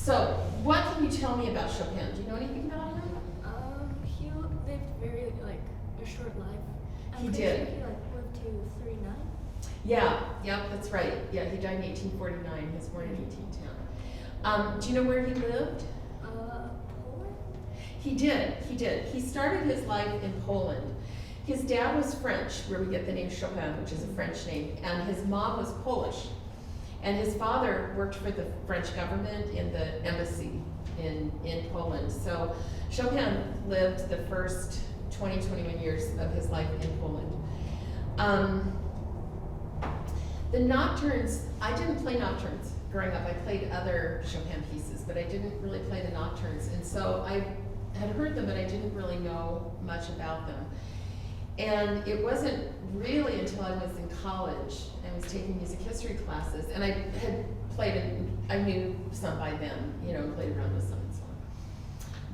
So, what can you tell me about Chopin? Do you know anything about him? He lived very, a short life. He did. I'm pretty sure he, lived to 39. Yeah, that's right. Yeah, he died in 1849. He was born in 1810. Do you know where he lived? Poland? He did. He started his life in Poland. His dad was French, where we get the name Chopin, which is a French name, and his mom was Polish. And his father worked for the French government in the embassy in Poland. So Chopin lived the first 21 years of his life in Poland. The Nocturnes, I didn't play Nocturnes growing up. I played other Chopin pieces, but I didn't really play the Nocturnes. And so I had heard them, but I didn't really know much about them. And it wasn't really until I was in college and was taking music history classes, and I had played, I knew some by then, played around with some and so on.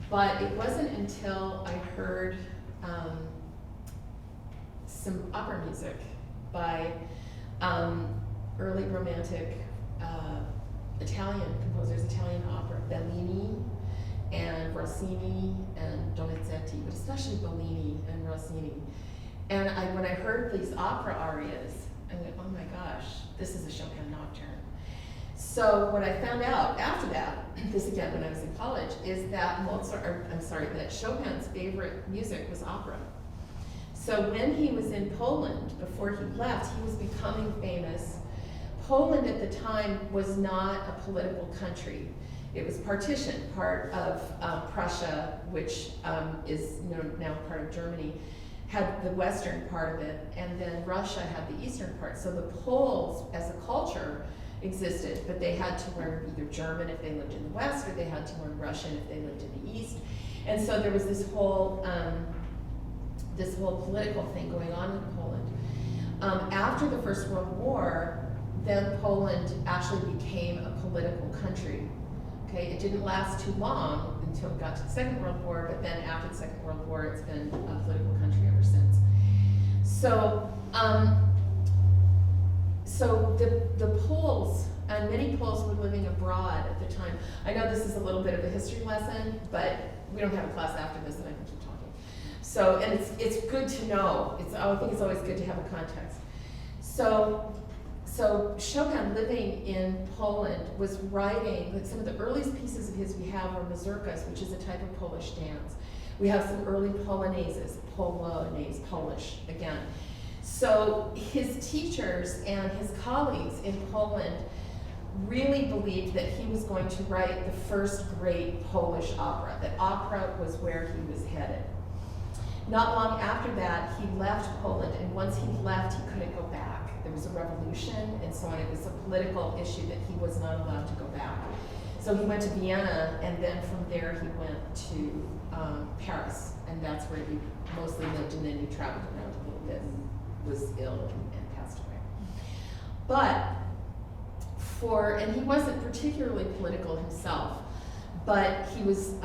But it wasn't until I heard some opera music by early Romantic Italian composers, Italian opera, Bellini and Rossini and Donizetti, but especially Bellini and Rossini. And when I heard these opera arias, I went, oh my gosh, this is a Chopin nocturne. So what I found out after that, this again when I was in college, is that that Chopin's favorite music was opera. So when he was in Poland, before he left, he was becoming famous. Poland at the time was not a political country. It was partitioned, part of Prussia, which is now part of Germany, had the western part of it, and then Russia had the eastern part. So the Poles, as a culture, existed, but they had to learn either German if they lived in the west, or they had to learn Russian if they lived in the east. And so there was this whole political thing going on in Poland. After the First World War, then Poland actually became a political country. Okay, it didn't last too long until it got to the Second World War, but then after the Second World War, it's been a political country ever since. So, the Poles, and many Poles were living abroad at the time. I know this is a little bit of a history lesson, but we don't have a class after this, and I can keep talking. So, and it's good to know. I think it's always good to have a context. So Chopin, living in Poland, was writing, some of the earliest pieces of his we have are mazurkas, which is a type of Polish dance. We have some early polonaises, Polish again. So his teachers and his colleagues in Poland really believed that he was going to write the first great Polish opera, that opera was where he was headed. Not long after that, he left Poland, and once he left, he couldn't go back. There was a revolution and so on. It was a political issue that he was not allowed to go back. So he went to Vienna, and then from there he went to Paris, and that's where he mostly lived, and then he traveled around a little bit and was ill and passed away. But and he wasn't particularly political himself, but he was,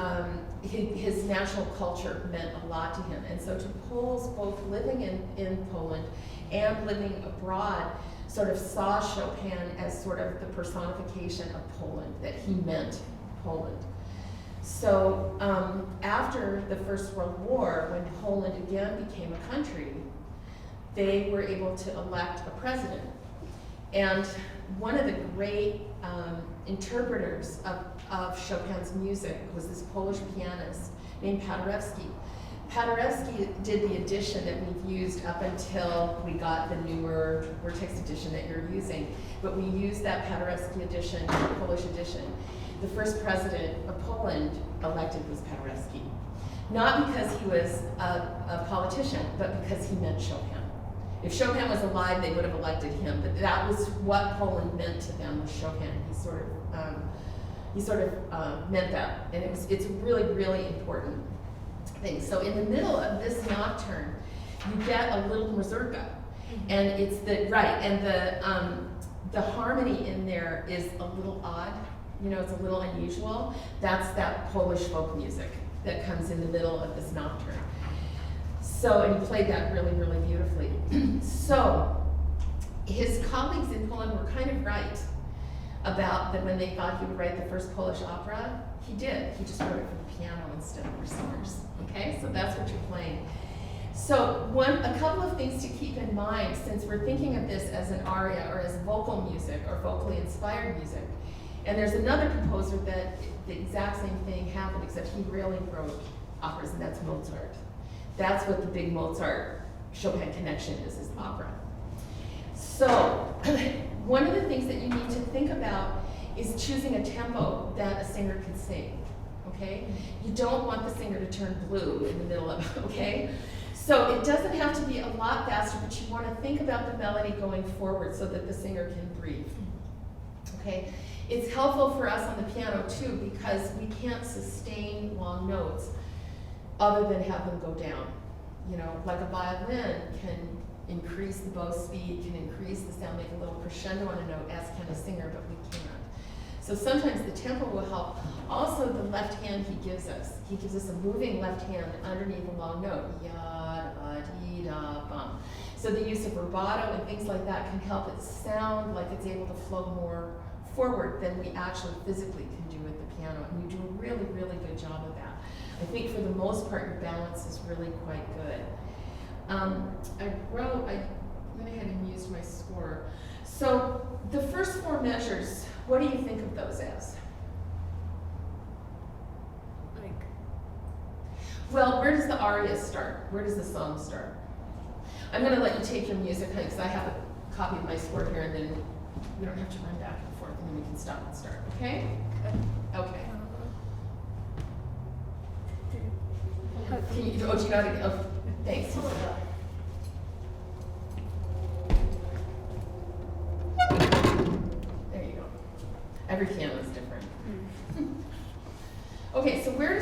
his national culture meant a lot to him. And so to Poles, both living in Poland and living abroad, sort of saw Chopin as sort of the personification of Poland, that he meant Poland. So after the First World War, when Poland again became a country, they were able to elect a president. And one of the great interpreters of Chopin's music was this Polish pianist named Paderewski. Paderewski did the edition that we've used up until we got the newer text edition that you're using. But we used that Paderewski edition, the Polish edition. The first president of Poland elected was Paderewski. Not because he was a politician, but because he meant Chopin. If Chopin was alive, they would have elected him, but that was what Poland meant to them, was Chopin. He sort of meant that, and it's a really, really important thing. So in the middle of this nocturne, you get a little mazurka, and it's the harmony in there is a little odd. It's a little unusual. That's that Polish folk music that comes in the middle of this nocturne. So, and he played that really, really beautifully. So, his colleagues in Poland were kind of right. about that when they thought he would write the first Polish opera, he did. He just wrote it for the piano instead of for singers. Okay, so that's what you're playing. So a couple of things to keep in mind, since we're thinking of this as an aria or as vocal music or vocally inspired music. And there's another composer that the exact same thing happened, except he really wrote operas, and that's Mozart. That's what the big Mozart-Chopin connection is opera. So one of the things that you need to think about is choosing a tempo that a singer can sing, okay? You don't want the singer to turn blue in the middle of it, okay? So it doesn't have to be a lot faster, but you want to think about the melody going forward so that the singer can breathe, okay? It's helpful for us on the piano too because we can't sustain long notes other than have them go down. You know, like a violin can increase the bow speed, can increase the sound, make a little crescendo on a note, as can a singer, but we can't. So sometimes the tempo will help. Also, the left hand he gives us a moving left hand underneath a long note, ya, da, dee, da, bum. So the use of rubato and things like that can help it sound like it's able to flow more forward than we actually physically can do with the piano. And you do a really, really good job of that. I think for the most part, your balance is really quite good. I went ahead and used my score. So the first four measures, what do you think of those as? Like, well, where does the aria start? Where does the song start? I'm going to let you take your music, honey, because I have a copy of my score here, and then we don't have to run back and forth, and then we can stop and start, okay? Okay. Can you, do you know how to, oh, thanks. There you go. Every piano is different. Okay, so where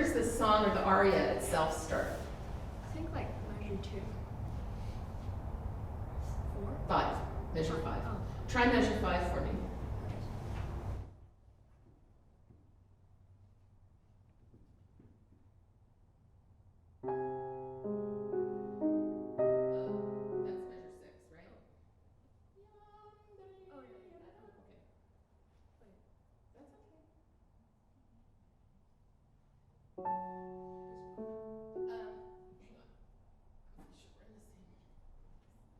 does the song or the aria itself start? I think like measure 2. 4? 5. Measure 5. Oh. Try measure 5 for me. That's measure 6, right? Oh, yeah. Okay. That's okay. Hang on. I'm pretty sure we're in the same.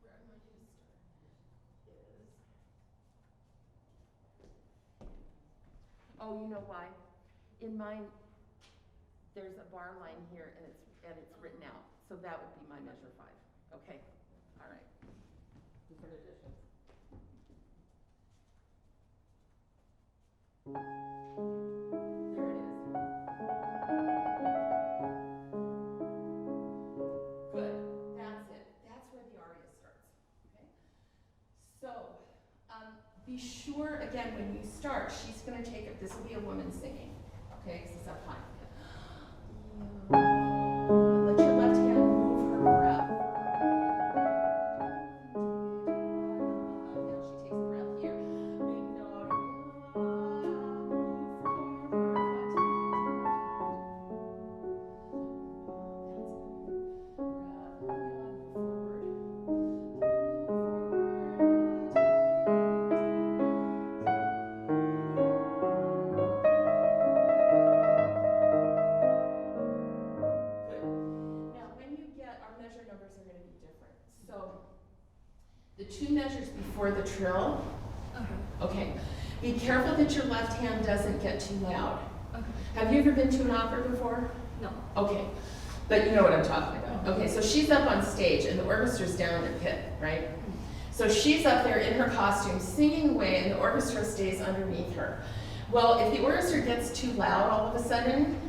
Where I want you to start is. Oh, you know why? In mine, there's a bar line here, and it's written out. So that would be my measure 5. Okay. All right. Different editions. There it is. Good. That's it. That's where the aria starts. Okay. So, be sure again when you start, she's going to take it. This will be a woman singing. Okay, because it's up high. Let your left hand move her breath. Now she takes a breath here. Big note. The 2 measures before the trill. Okay. Be careful that your left hand doesn't get too loud. Okay. Have you ever been to an opera before? No. Okay. But you know what I'm talking about. Okay, so she's up on stage and the orchestra's down in the pit, right? So she's up there in her costume singing away and the orchestra stays underneath her. Well, if the orchestra gets too loud all of a sudden,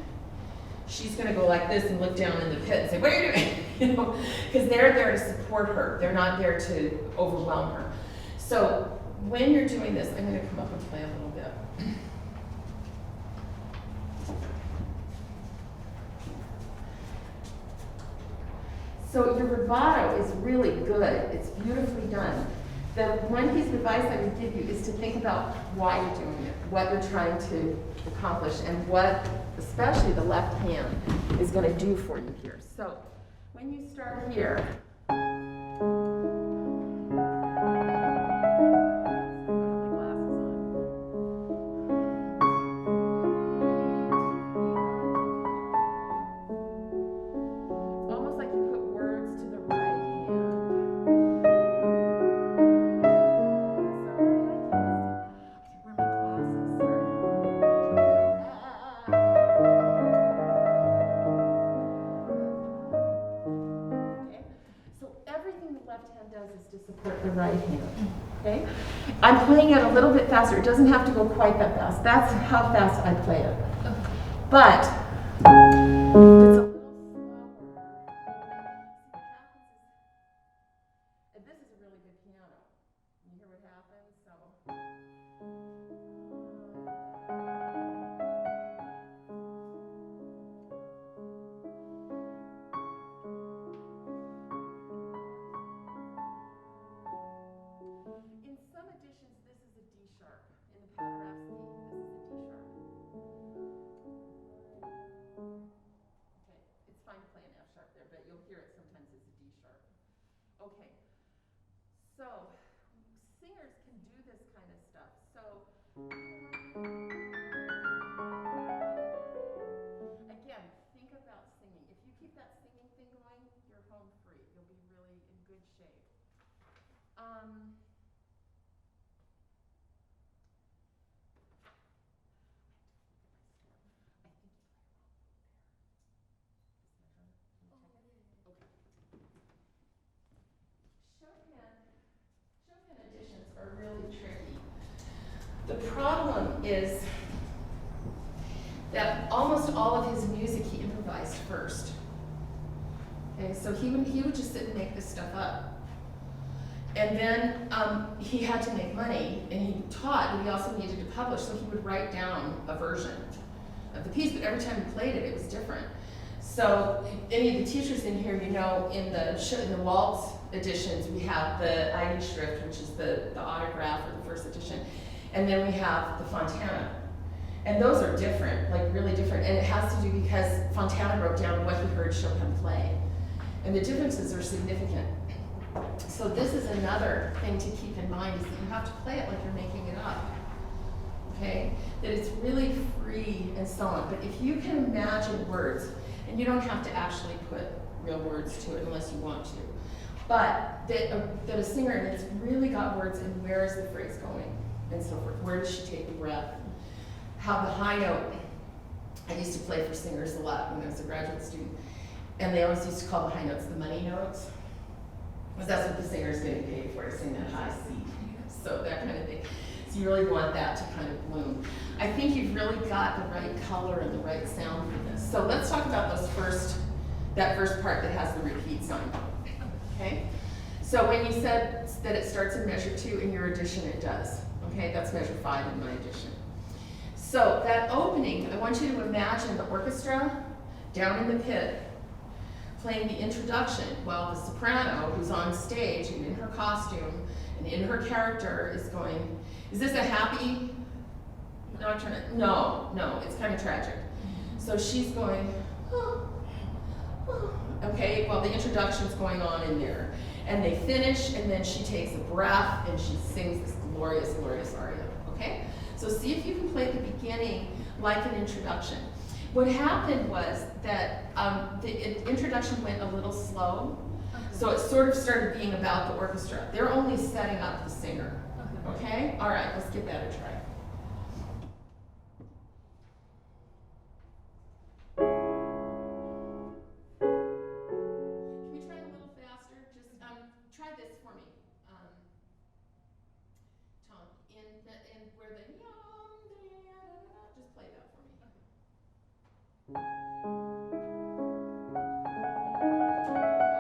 she's going to go like this and look down in the pit and say, what are you doing? You know, because they're there to support her. They're not there to overwhelm her. So when you're doing this, I'm going to come up and play a little bit. So your rubato is really good. It's beautifully done. The one piece of advice I would give you is to think about why you're doing it, what you're trying to accomplish, and what, especially the left hand, is going to do for you here. So when you start here, the left hand does is to support the right hand. Okay? I'm playing it a little bit faster. It doesn't have to go quite that fast. That's how fast I play it. But it's a little slower. And this is a really good piano. You hear what happens? So. In some editions, this is a D sharp. In the Paterap's D, this is a D sharp. Okay, it's fine to play an F sharp there, but you'll hear it sometimes as a D sharp. Okay, so singers can do this kind of stuff. So again, think about singing. If you keep that singing thing going, you're home free. You'll be really in good shape. Chopin editions are really tricky. The problem is that almost all of his music he improvised first. Okay, so he would just sit and make this stuff up. And then he had to make money, and he taught, but he also needed to publish, so he would write down a version of the piece, but every time he played it, it was different. So any of the teachers in here, you know, in the waltz editions, we have the Schrift, which is the autograph or the first edition, and then we have the Fontana. And those are different, like really different, and it has to do because Fontana wrote down what he heard Chopin play. And the differences are significant. So this is another thing to keep in mind, is that you have to play it like you're making it up. Okay? That it's really free and so on. But if you can imagine words, and you don't have to actually put real words to it unless you want to, but that a singer, and it's really got words, and where is the phrase going, and so forth. Where does she take the breath? How the high note, I used to play for singers a lot when I was a graduate student, and they always used to call the high notes the money notes, because that's what the singer's getting paid for, to sing that high C. So that kind of thing. So you really want that to kind of bloom. I think you've really got the right color and the right sound for this. So let's talk about that first part that has the repeat sign. Okay? So when you said that it starts in measure 2 in your edition, it does. Okay, that's measure 5 in my edition. So that opening, I want you to imagine the orchestra down in the pit playing the introduction while the soprano, who's on stage and in her costume and in her character, is going, is this a happy nocturne? No, it's kind of tragic. So she's going, oh, oh. Okay, well the introduction's going on in there. And they finish, and then she takes a breath and she sings this glorious, glorious aria, okay? So see if you can play the beginning like an introduction. What happened was that the introduction went a little slow, so it sort of started being about the orchestra. They're only setting up the singer, okay? All right, let's give that a try. Can we try a little faster? Just try this for me, Tom. In where the just play that for me.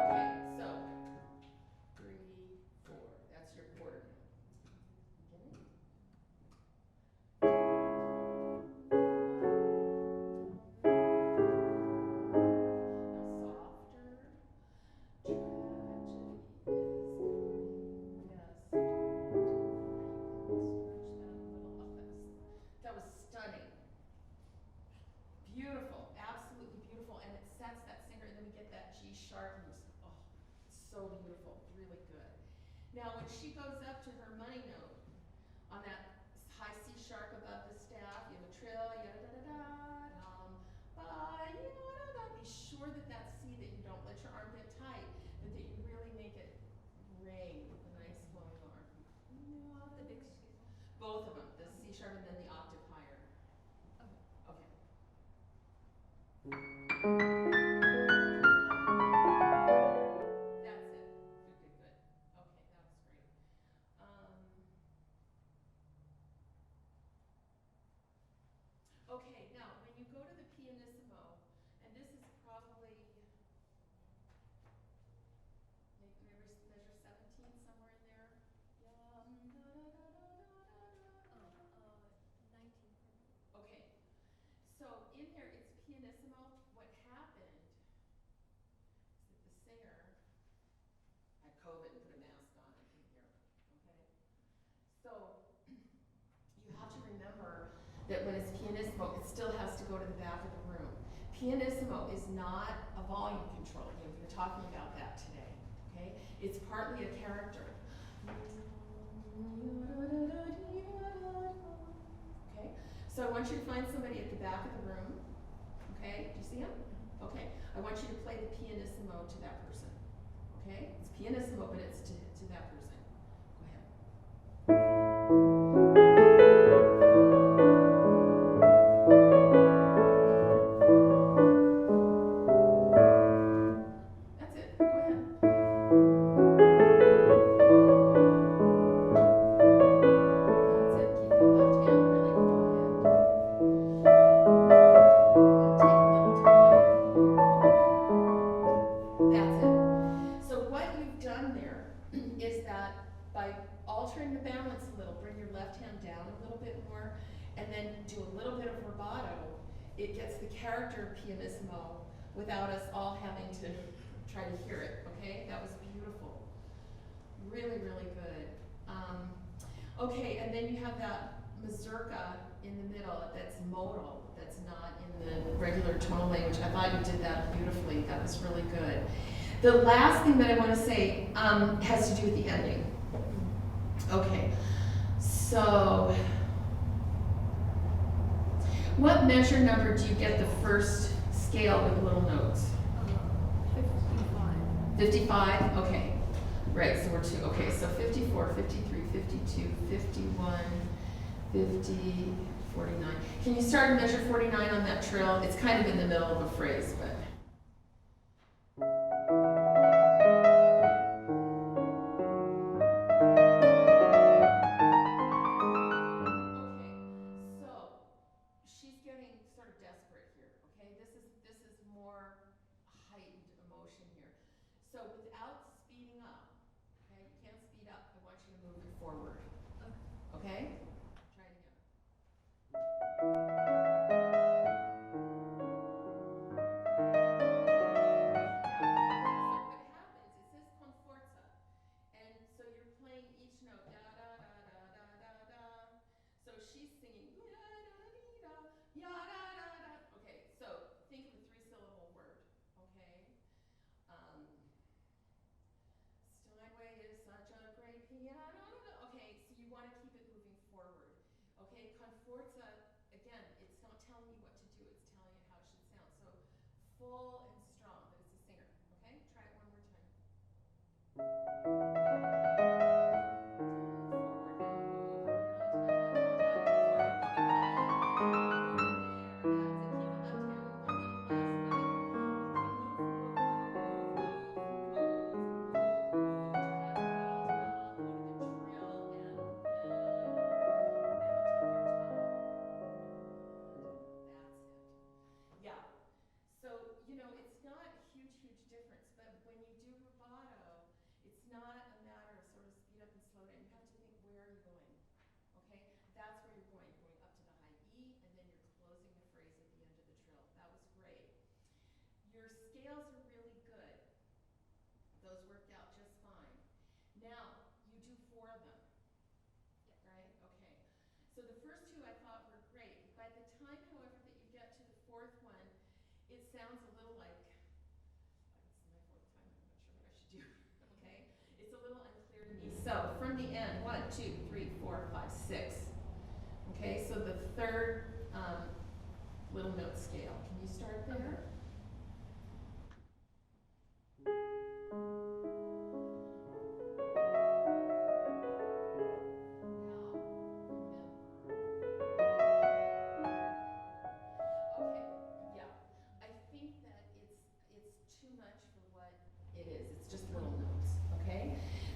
Okay, so 3, 4. That's your quarter note. Beginning. Now softer. Tragedy is coming. Yes. Stretch that a little up. That was stunning. Beautiful, absolutely beautiful, and it sets that singer, and then we get that G sharp, and oh, it's so beautiful, really good. Now, when she goes up to her money note, on that high C sharp above the staff, you have a trill, be sure that that C, that you don't let your arm get tight, but that you really make it ring with a nice flowing arm. The big scale. Both of them, the C sharp and then the octave higher. Okay. That's it. Good. So you have to remember that when it's pianissimo, it still has to go to the back of the room. Pianissimo is not a volume control. We're talking about that today. Okay? It's partly a character. Okay? So I want you to find somebody at the back of the room. Okay? Do you see him? Okay. I want you to play the pianissimo to that person. Okay? It's pianissimo, but it's to that person. Go ahead. That's it. Go ahead. That's it. Keep the left hand really quiet. Take a little time. That's it. So what you've done there is that by altering the balance a little, bring your left hand down a little bit more, and then do a little bit of rubato, it gets the character of pianissimo without us all having to try to hear it, okay? That was beautiful. Really, really good. Okay, and then you have that mazurka in the middle that's modal, that's not in the regular tonal language. I thought you did that beautifully. That was really good. The last thing that I want to say has to do with the ending. Okay, so what measure number do you get the first scale with little notes? 55. 55? Okay. Right, so we're two. Okay, so 54, 53, 52, 51, 50, 49. Can you start and measure 49 on that trill? It's kind of in the middle of a phrase, but. She's getting sort of desperate here, okay? This is more heightened emotion here. So without speeding up, okay? You can't speed up. I want you to move it forward. Okay? Try it again. So what happens, it says con forza. And so you're playing each note, da da da da da da da. So she's singing, ya da da dee da, ya da da da. Okay, so think of a 3-syllable word, okay? Steinway is such a great piano. Okay, so you want to keep it moving forward. Okay, con forza, again, it's not telling you what to do, it's telling you how it should sound. So full and strong, but it's a singer. Okay, try it one more time. Yeah. So, it's not a huge difference, but when you do rubato, it's not a matter of sort of speed up and slow down. You have to think, where are you going? Okay? That's where you're going. You're going up to the high E, and then you're closing the phrase at the end of the trill. That was great. Your scales are really good. Those worked out just fine. Now, you do 4 of them. Yeah. Right? Okay. So the first 2 I thought were great. By the time, however, that you get to the 4th one, it sounds a little like, it's my 4th time, I'm not sure what I should do. Okay? It's a little unclear to me. So from the end, 1, 2, 3, 4, 5, 6. Okay, so the 3rd little note scale. Can you start there?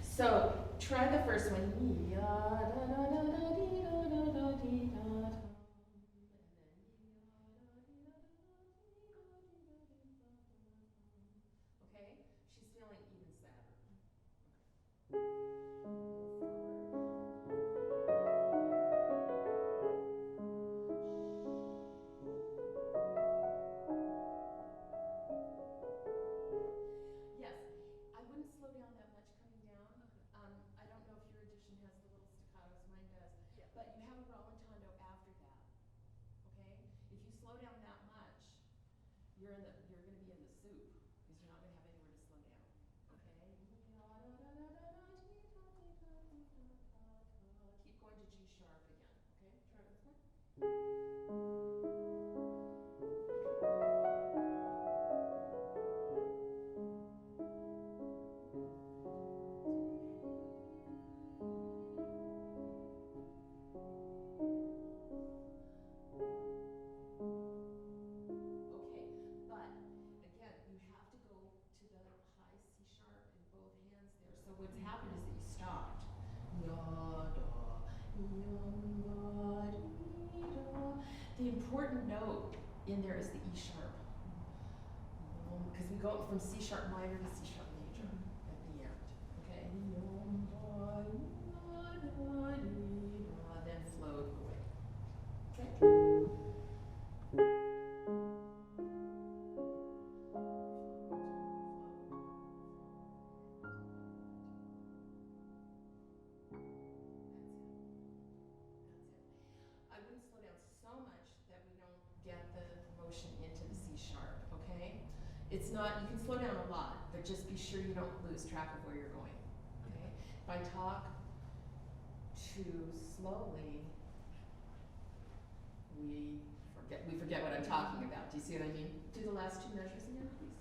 So try the first one. Okay? She's feeling even sadder. Yes, I wouldn't slow down that much coming down. I don't know if your edition has the little staccatos. Mine but you have a rallentando after that, okay? If you slow down that much, you're gonna be in the soup, because you're not gonna have anywhere to slow down, okay? Keep going to G sharp again, okay? Try it once more. Okay, but again, you have to go to the high C sharp in both hands there. So what's happened is that you stopped. Ya, da, ya, di, da. The important note in there is the E sharp. Because we go from C sharp minor to C sharp major at the end. Okay? Then float away. Okay? I wouldn't slow down so much that we don't get the motion into the C sharp, okay? It's not, you can slow down a lot, but just be sure you don't lose track of where you're going, okay? If I talk too slowly, we forget what I'm talking about. Do you see what I mean? Do the last two measures again, please.